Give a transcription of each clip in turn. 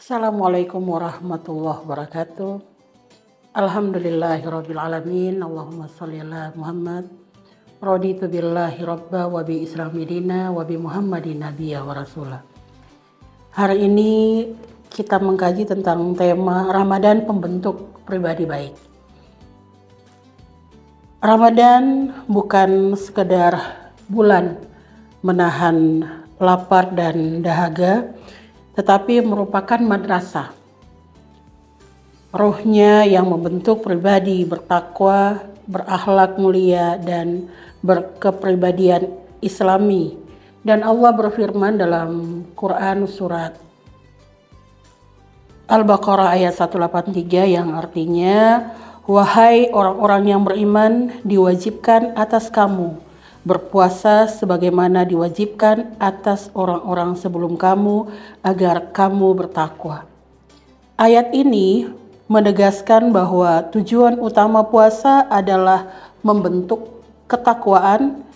Assalamualaikum warahmatullahi wabarakatuh. Alhamdulillahirabbil alamin. Allahumma shalli ala Muhammad. Raditu billahi rabba wa bi islami dina wa bi Muhammadin nabiyya wa rasulah. Hari ini kita mengkaji tentang tema Ramadan pembentuk pribadi baik. Ramadan bukan sekedar bulan menahan lapar dan dahaga, tetapi merupakan madrasah. Ruhnya yang membentuk pribadi bertakwa, berakhlak mulia, dan berkepribadian islami. Dan Allah berfirman dalam Quran surat Al-Baqarah ayat 183 yang artinya, "Wahai orang-orang yang beriman, diwajibkan atas kamu berpuasa sebagaimana diwajibkan atas orang-orang sebelum kamu agar kamu bertakwa." Ayat ini menegaskan bahwa tujuan utama puasa adalah membentuk ketakwaan,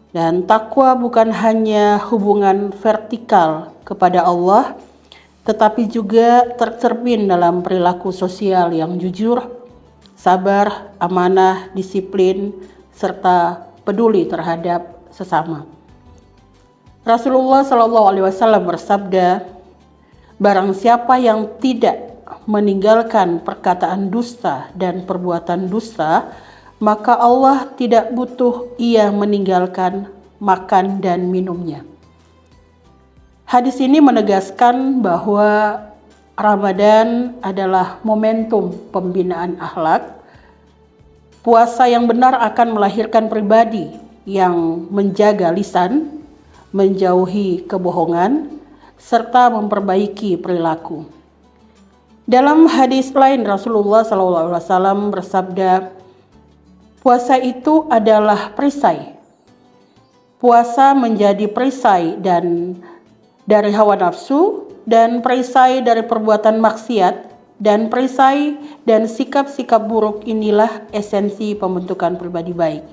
dan takwa bukan hanya hubungan vertikal kepada Allah, tetapi juga tercermin dalam perilaku sosial yang jujur, sabar, amanah, disiplin, serta peduli terhadap sesama. Rasulullah SAW bersabda, "Barang siapa yang tidak meninggalkan perkataan dusta dan perbuatan dusta, maka Allah tidak butuh ia meninggalkan makan dan minumnya." Hadis ini menegaskan bahwa Ramadan adalah momentum pembinaan akhlak. Puasa yang benar akan melahirkan pribadi yang menjaga lisan, menjauhi kebohongan, serta memperbaiki perilaku. Dalam hadis lain Rasulullah SAW bersabda, "Puasa itu adalah perisai. Puasa menjadi perisai dan dari hawa nafsu, dan perisai dari perbuatan maksiat, dan perisai dan sikap-sikap buruk. Inilah esensi pembentukan pribadi baik,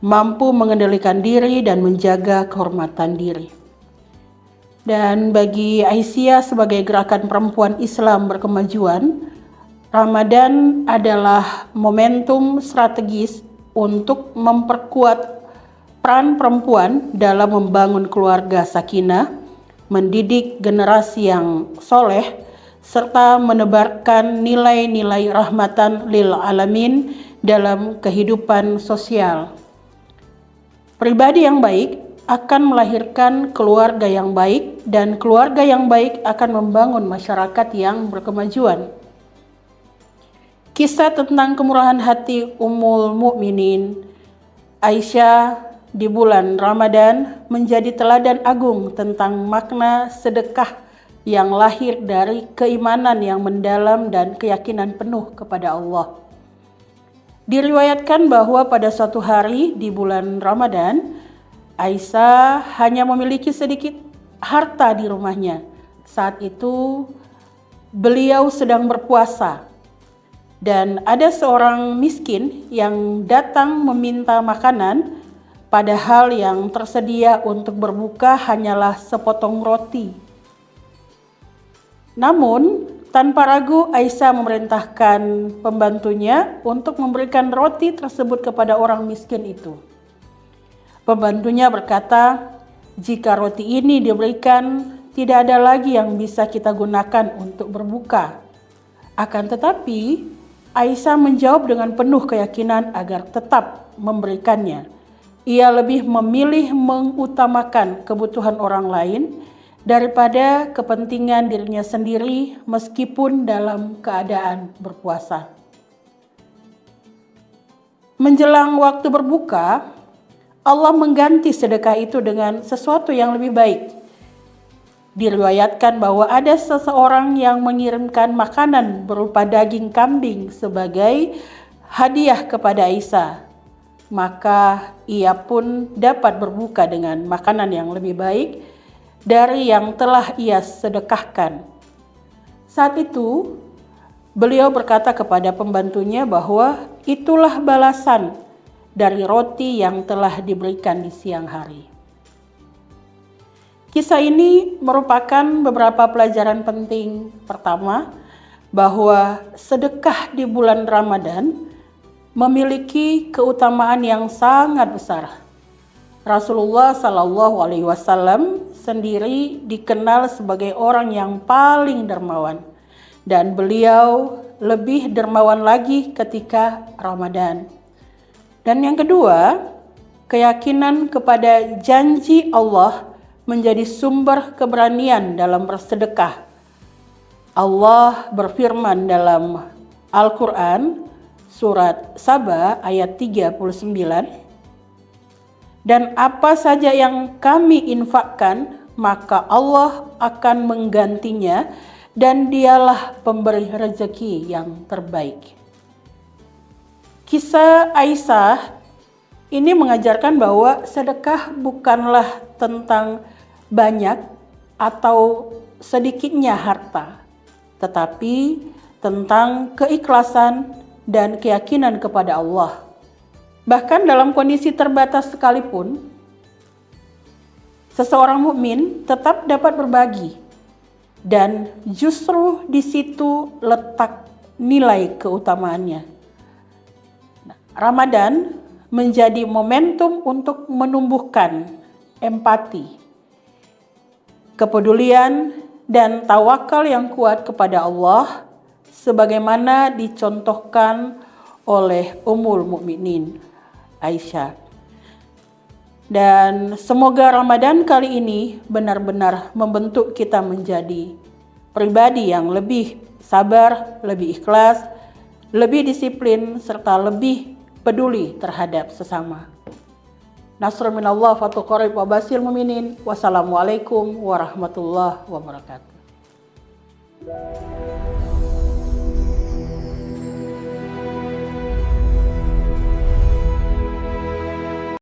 mampu mengendalikan diri dan menjaga kehormatan diri." Dan bagi Aisyah sebagai gerakan perempuan Islam berkemajuan, Ramadan adalah momentum strategis untuk memperkuat peran perempuan dalam membangun keluarga sakinah, mendidik generasi yang soleh, serta menebarkan nilai-nilai rahmatan lil alamin dalam kehidupan sosial. Pribadi yang baik akan melahirkan keluarga yang baik, dan keluarga yang baik akan membangun masyarakat yang berkemajuan. Kisah tentang kemurahan hati Ummul Mukminin Aisyah di bulan Ramadan menjadi teladan agung tentang makna sedekah yang lahir dari keimanan yang mendalam dan keyakinan penuh kepada Allah. Diriwayatkan bahwa pada suatu hari di bulan Ramadan, Aisyah hanya memiliki sedikit harta di rumahnya. Saat itu beliau sedang berpuasa, dan ada seorang miskin yang datang meminta makanan, padahal yang tersedia untuk berbuka hanyalah sepotong roti. Namun tanpa ragu Aisyah memerintahkan pembantunya untuk memberikan roti tersebut kepada orang miskin itu. Pembantunya berkata, "Jika roti ini diberikan, tidak ada lagi yang bisa kita gunakan untuk berbuka." Akan tetapi Aisyah menjawab dengan penuh keyakinan agar tetap memberikannya. Ia lebih memilih mengutamakan kebutuhan orang lain daripada kepentingan dirinya sendiri meskipun dalam keadaan berpuasa. Menjelang waktu berbuka, Allah mengganti sedekah itu dengan sesuatu yang lebih baik. Diriwayatkan bahwa ada seseorang yang mengirimkan makanan berupa daging kambing sebagai hadiah kepada Aisyah. Maka ia pun dapat berbuka dengan makanan yang lebih baik dari yang telah ia sedekahkan. Saat itu beliau berkata kepada pembantunya bahwa itulah balasan dari roti yang telah diberikan di siang hari. Kisah ini merupakan beberapa pelajaran penting. Pertama, bahwa sedekah di bulan Ramadan memiliki keutamaan yang sangat besar. Rasulullah Shallallahu Alaihi Wasallam sendiri dikenal sebagai orang yang paling dermawan, dan beliau lebih dermawan lagi ketika Ramadan. Dan yang kedua, keyakinan kepada janji Allah menjadi sumber keberanian dalam bersedekah. Allah berfirman dalam Al-Quran surat Saba ayat 39, dan apa saja yang kami infakkan maka Allah akan menggantinya, dan dialah pemberi rezeki yang terbaik. Kisah Aisyah ini mengajarkan bahwa sedekah bukanlah tentang banyak atau sedikitnya harta, tetapi tentang keikhlasan dan keyakinan kepada Allah. Bahkan dalam kondisi terbatas sekalipun, seseorang mukmin tetap dapat berbagi, dan justru di situ letak nilai keutamaannya. Ramadan menjadi momentum untuk menumbuhkan empati, kepedulian, dan tawakal yang kuat kepada Allah, sebagaimana dicontohkan oleh Ummul Mukminin Aisyah. Dan semoga Ramadan kali ini benar-benar membentuk kita menjadi pribadi yang lebih sabar, lebih ikhlas, lebih disiplin, serta lebih peduli terhadap sesama. Nasrul minallah fatul qarib wa basil mu'minin. Wassalamualaikum warahmatullahi wabarakatuh.